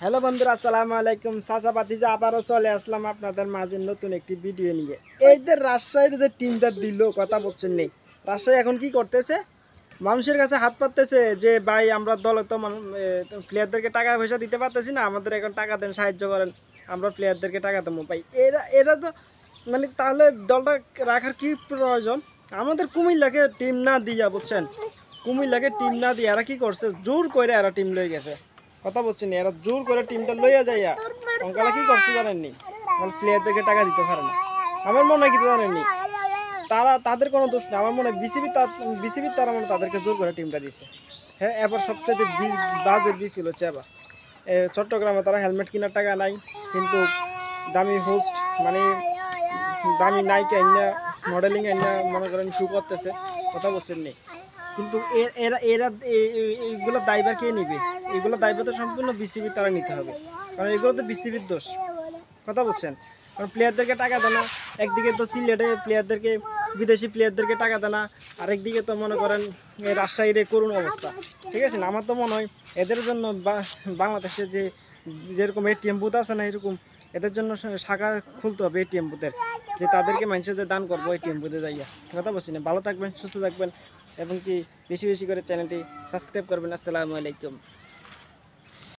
Hello বন্ধুরা, আসসালামু আলাইকুম। চাচা ভাতিজা আবারও চলে আসলাম আপনাদের মাঝে নতুন একটি ভিডিও নিয়ে। এই যে রাজশাহীর যে টিমটা দিল, কথা বলছেন নেই, রাজশাহী এখন কি করতেছে? মানুষের কাছে হাত পাততেছে যে ভাই আমরা দলে তো প্লেয়ারদেরকে টাকা পয়সা দিতে পারতেছি না, আমাদের এখন টাকা দেন, সাহায্য করেন, আমরা প্লেয়ারদেরকে টাকা দেবো। ভাই এরা এরা তো মানে তাহলে দলটা রাখার কি প্রয়োজন? আমাদের কুমিল্লাকে টিম না দিয়া, বুঝছেন, কুমিল্লাকে টিম না দিয়ে এরা কি করছে, জোর করে এরা টিম লয়ে গেছে। কথা বলছেন, এরা জোর করে টিমটা লইয়া যাইয়া অঙ্কালা কি করছে জানেননি? প্লেয়ারদেরকে টাকা দিতে পারে না। আমার মনে হয় কি জানেননি, তাদের কোনো দোষ না। আমার মনে হয় বিসিবি তারা মনে তাদেরকে জোর করে টিমটা দিছে। হ্যাঁ, এবার সবচেয়ে বাজে বিফিল হচ্ছে এবার চট্টগ্রামে তারা হেলমেট কেনার টাকা নাই, কিন্তু দামি হোস্ট মানে দামি নাইকে আইনা মডেলিং আইনা মনে করেন শু করতেছে। কথা বলছেন নেই, কিন্তু এরা এরা এইগুলো দায়ভার কে নিবে? এগুলো দায়ভার তো সম্পূর্ণ বিসিবি তারা নিতে হবে, কারণ এগুলো তো বিসিবির দোষ। কথা বলছেন, কারণ প্লেয়ারদেরকে টাকা দেয় না। একদিকে তো সিলেটে প্লেয়ারদেরকে, বিদেশি প্লেয়ারদেরকে টাকা দেয় না, আরেকদিকে তো মনে করেন এই রাজশাহীর করুণ অবস্থা। ঠিক আছে না? আমার তো মনে হয় এদের জন্য বাংলাদেশে যেরকম এটিএম বুথ আছে না, এরকম এদের জন্য শাখা খুলতে হবে এটিএম বুথের, যে তাদেরকে মানুষের যে দান করবো এটিএম বুথে যাইয়া। কথা বলছি না, ভালো থাকবেন, সুস্থ থাকবেন, এবং কি বেশি বেশি করে চ্যানেলটি সাবস্ক্রাইব করবেন। আসসালামু আলাইকুম।